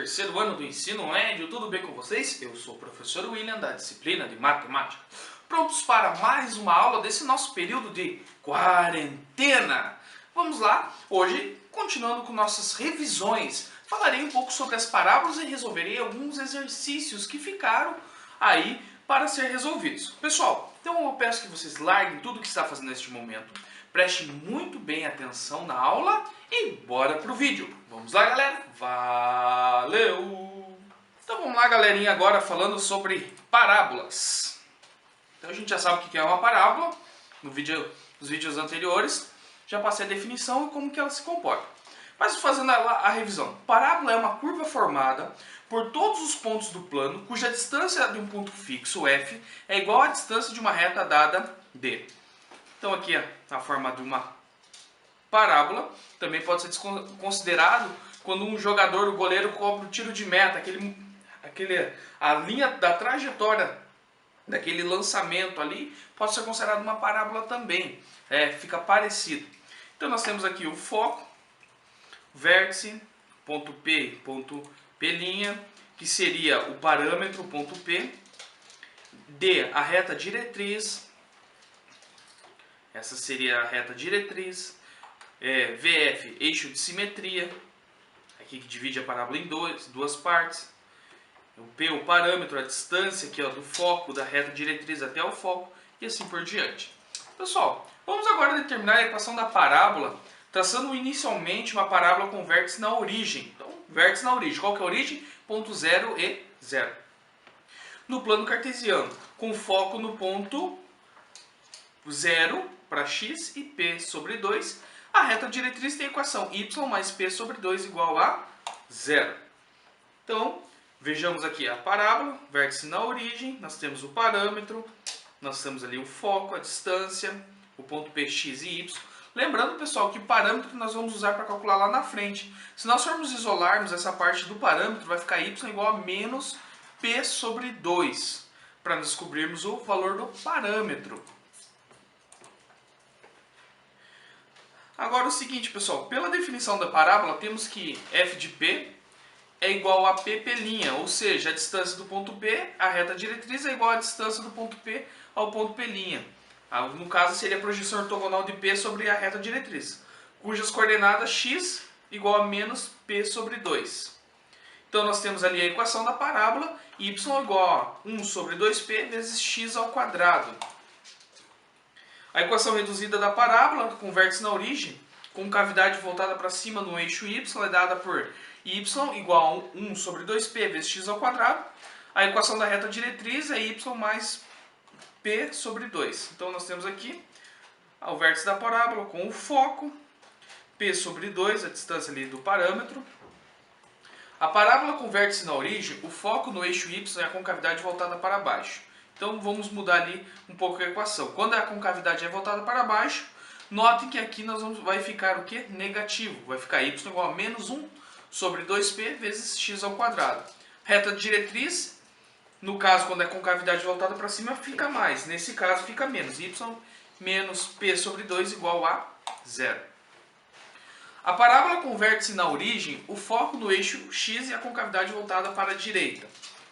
terceiro ano do ensino médio, tudo bem com vocês? Eu sou o professor William da disciplina de matemática. Prontos para mais uma aula desse nosso período de quarentena? Vamos lá, hoje, continuando com nossas revisões, falarei um pouco sobre as parábolas e resolverei alguns exercícios que ficaram aí para ser resolvidos. Pessoal, então eu peço que vocês larguem tudo que está fazendo neste momento, prestem muito bem atenção na aula e bora pro vídeo. Vamos lá, galera? Valeu! Então vamos lá, galerinha, agora falando sobre parábolas. Então a gente já sabe o que é uma parábola. Nos vídeos anteriores já passei a definição e como que ela se comporta. Mas fazendo a revisão. Parábola é uma curva formada por todos os pontos do plano cuja distância de um ponto fixo, f, é igual à distância de uma reta dada, d. Então aqui a forma de uma parábola também pode ser considerado quando um jogador, o goleiro, cobra o tiro de meta, a linha da trajetória daquele lançamento ali pode ser considerado uma parábola também. Fica parecido. Então nós temos aqui o foco, vértice, ponto P, que seria o parâmetro, ponto P, D, a reta diretriz, essa seria a reta diretriz, VF, eixo de simetria, aqui que divide a parábola em duas partes, o P, o parâmetro, a distância aqui, do foco, da reta diretriz até o foco, e assim por diante. Pessoal, vamos agora determinar a equação da parábola, traçando inicialmente uma parábola com vértice na origem. Então, vértice na origem. Qual que é a origem? Ponto 0 e 0. No plano cartesiano, com foco no ponto 0 para x e p sobre 2, a reta diretriz tem a equação y mais p sobre 2 igual a 0. Então, vejamos aqui a parábola, vértice na origem, nós temos o parâmetro, nós temos ali o foco, a distância, o ponto p, x e y. Lembrando, pessoal, que o parâmetro nós vamos usar para calcular lá na frente. Se nós formos isolarmos essa parte do parâmetro, vai ficar y igual a menos p sobre 2, para descobrirmos o valor do parâmetro. Agora o seguinte, pessoal, pela definição da parábola, temos que f de p é igual a pp', ou seja, a distância do ponto P, a reta diretriz é igual à distância do ponto P ao ponto P'. No caso, seria a projeção ortogonal de P sobre a reta diretriz, cujas coordenadas x igual a menos P sobre 2. Então, nós temos ali a equação da parábola, y igual a 1 sobre 2P vezes x ao quadrado. A equação reduzida da parábola, com vértice na origem, com cavidade voltada para cima no eixo y, é dada por y igual a 1 sobre 2P vezes x ao quadrado. A equação da reta diretriz é y mais P sobre 2. Então nós temos aqui o vértice da parábola com o foco, P sobre 2, a distância ali do parâmetro. A parábola com vértice na origem, o foco no eixo y é a concavidade voltada para baixo. Então vamos mudar ali um pouco a equação. Quando a concavidade é voltada para baixo, notem que aqui vai ficar o quê? Negativo. Vai ficar y igual a menos 1 sobre 2P vezes x ao quadrado. Reta diretriz, no caso, quando é concavidade voltada para cima, fica mais. Nesse caso, fica menos. Y menos P sobre 2 igual a 0. A parábola com vértice na origem, o foco no eixo x e a concavidade voltada para a direita.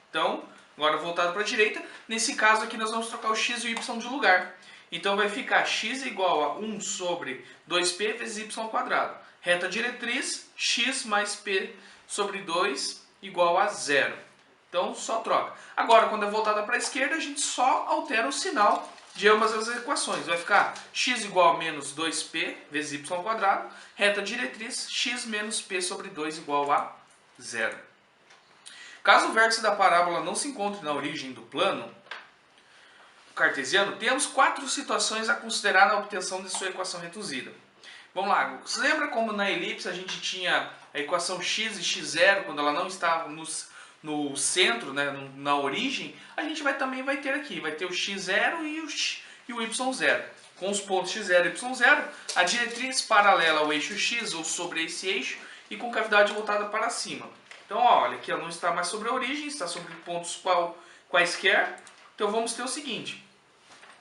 Então, agora voltado para a direita, nesse caso aqui nós vamos trocar o x e o y de lugar. Então vai ficar x igual a 1 sobre 2p vezes y ao quadrado. Reta diretriz, x mais p sobre 2 igual a 0. Então só troca. Agora, quando é voltada para a esquerda, a gente só altera o sinal de ambas as equações. Vai ficar x igual a menos 2p vezes y ao quadrado. Reta diretriz, x menos p sobre 2 igual a 0. Caso o vértice da parábola não se encontre na origem do plano cartesiano, temos 4 situações a considerar na obtenção de sua equação reduzida. Vamos lá, você lembra como na elipse a gente tinha a equação x e x0 quando ela não estava no centro, né, na origem? A gente também vai ter aqui, vai ter o x0 e o y0. Com os pontos x0 e y0, a diretriz paralela ao eixo x ou sobre esse eixo e com cavidade voltada para cima. Então, olha, aqui ela não está mais sobre a origem, está sobre pontos quaisquer. Então, vamos ter o seguinte.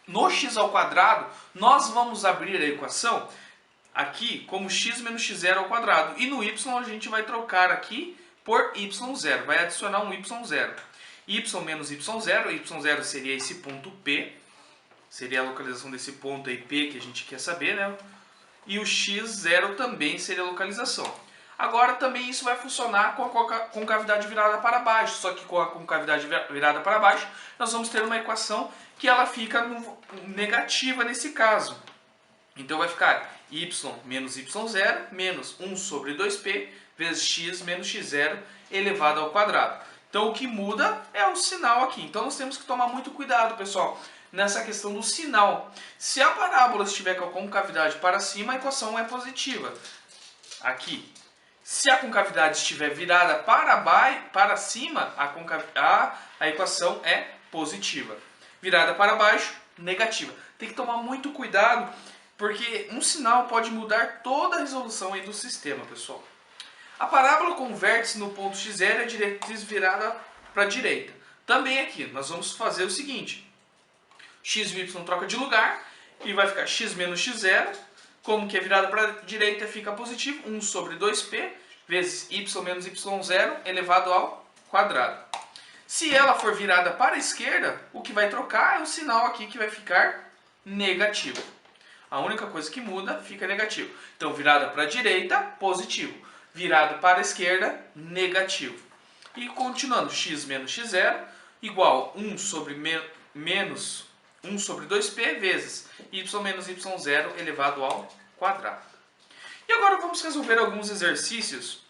No x ao quadrado, nós vamos abrir a equação aqui como x menos x0 ao quadrado. E no y a gente vai trocar aqui por y0. Vai adicionar um y0. Y menos y0, y0 seria esse ponto P, seria a localização desse ponto aí P que a gente quer saber, né? E o x0 também seria a localização. Agora também isso vai funcionar com a concavidade virada para baixo, só que com a concavidade virada para baixo nós vamos ter uma equação que ela fica negativa nesse caso. Então vai ficar y menos y0 menos 1 sobre 2p vezes x menos x0 elevado ao quadrado. Então o que muda é o sinal aqui. Então nós temos que tomar muito cuidado, pessoal, nessa questão do sinal. Se a parábola estiver com a concavidade para cima, a equação é positiva. Aqui. Se a concavidade estiver virada para cima, a equação é positiva. Virada para baixo, negativa. Tem que tomar muito cuidado, porque um sinal pode mudar toda a resolução aí do sistema, pessoal. A parábola com vértice no ponto x0 é a diretriz virada para a direita. Também aqui, nós vamos fazer o seguinte. X e y troca de lugar e vai ficar x menos x0. Como que é virada para a direita, fica positivo. 1 sobre 2p vezes y menos y0 elevado ao quadrado. Se ela for virada para a esquerda, o que vai trocar é o sinal aqui que vai ficar negativo. A única coisa que muda fica negativo. Então, virada para a direita, positivo. Virado para a esquerda, negativo. E continuando, x menos x0 igual 1 sobre menos 1 sobre 2p vezes y menos y0 elevado ao quadrado. E agora vamos resolver alguns exercícios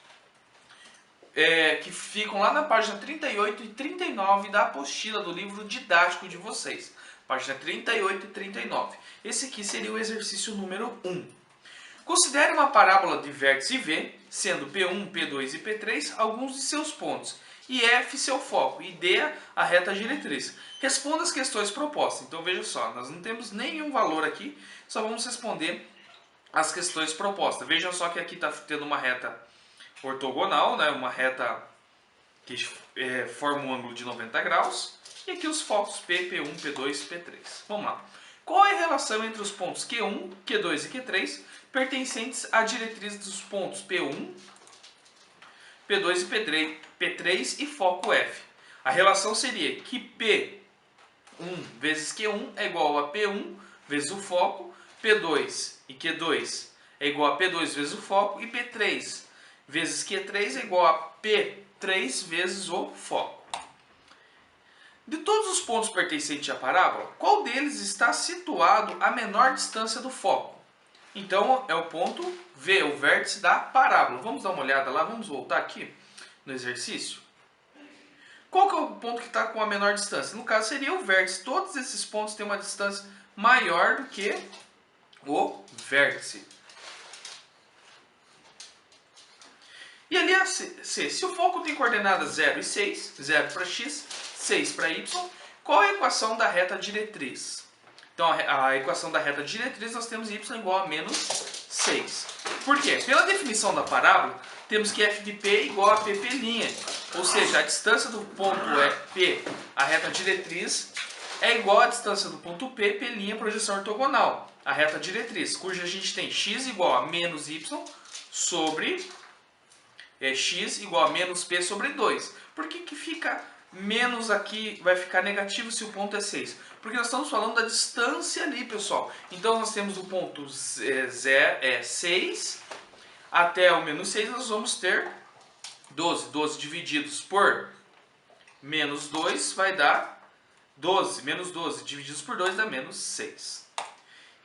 que ficam lá na página 38 e 39 da apostila do livro didático de vocês. Página 38 e 39. Esse aqui seria o exercício número 1. Considere uma parábola de vértice V, sendo P1, P2 e P3 alguns de seus pontos, e F seu foco, e D a reta diretriz. Responda as questões propostas. Então veja só, nós não temos nenhum valor aqui, só vamos responder as questões propostas. Vejam só que aqui está tendo uma reta ortogonal, né? Uma reta que forma um ângulo de 90 graus, e aqui os focos P, P1, P2 e P3. Vamos lá. Qual é a relação entre os pontos Q1, Q2 e Q3 pertencentes à diretriz dos pontos P1, P2 e P3 e foco F? A relação seria que P1 vezes Q1 é igual a P1 vezes o foco, P2 e Q2 é igual a P2 vezes o foco e P3 vezes Q3 é igual a P3 vezes o foco. De todos os pontos pertencentes à parábola, qual deles está situado a menor distância do foco? Então, é o ponto V, o vértice da parábola. Vamos dar uma olhada lá, vamos voltar aqui no exercício. Qual que é o ponto que está com a menor distância? No caso, seria o vértice. Todos esses pontos têm uma distância maior do que o vértice. E ali a C. Se o foco tem coordenadas 0 e 6, 0 para x, 6 para y, qual é a equação da reta diretriz? Então, a equação da reta diretriz, nós temos y igual a menos 6. Por quê? Pela definição da parábola, temos que f de p é igual a pp'. Ou seja, a distância do ponto P, a reta diretriz, é igual à distância do ponto P, P', projeção ortogonal. A reta diretriz, cuja a gente tem x igual a menos y sobre x igual a menos p sobre 2. Por que fica menos aqui, vai ficar negativo se o ponto é 6? Porque nós estamos falando da distância ali, pessoal. Então nós temos o ponto 6 até o menos 6, nós vamos ter 12. 12 divididos por menos 2 vai dar 12. Menos 12 divididos por 2 dá menos 6.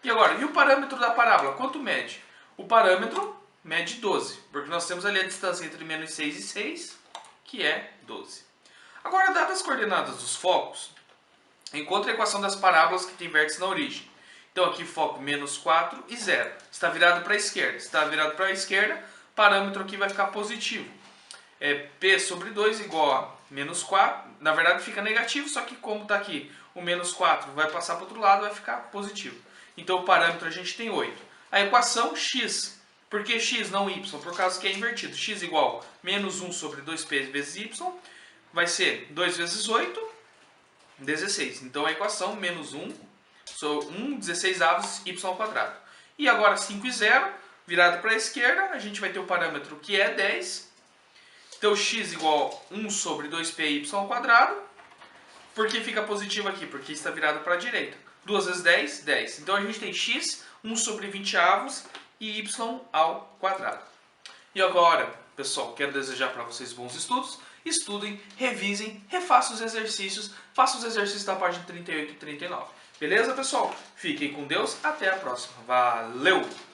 E agora, e o parâmetro da parábola? Quanto mede? O parâmetro mede 12, porque nós temos ali a distância entre menos 6 e 6, que é 12. Agora, dadas as coordenadas dos focos, encontre a equação das parábolas que tem vértice na origem. Então aqui foco menos 4 e 0. Está virado para a esquerda. Está virado para a esquerda, parâmetro aqui vai ficar positivo. P sobre 2 igual a menos 4. Na verdade fica negativo, só que como está aqui o menos 4 vai passar para o outro lado, vai ficar positivo. Então o parâmetro a gente tem 8. A equação x. Por que x não y? Por causa que é invertido. X igual a menos 1 sobre 2p vezes y. Vai ser 2 vezes 8, 16. Então a equação menos 16 avos y ao quadrado. E agora 5 e 0, virado para a esquerda, a gente vai ter o parâmetro que é 10. ter o x igual a 1 sobre 2πy ao quadrado. Por que fica positivo aqui? Porque está virado para a direita. 2 vezes 10, 10. Então a gente tem x, 1 sobre 20 avos e y ao quadrado. E agora, pessoal, quero desejar para vocês bons estudos. Estudem, revisem, refaçam os exercícios. Façam os exercícios da página 38 e 39. Beleza, pessoal? Fiquem com Deus. Até a próxima. Valeu!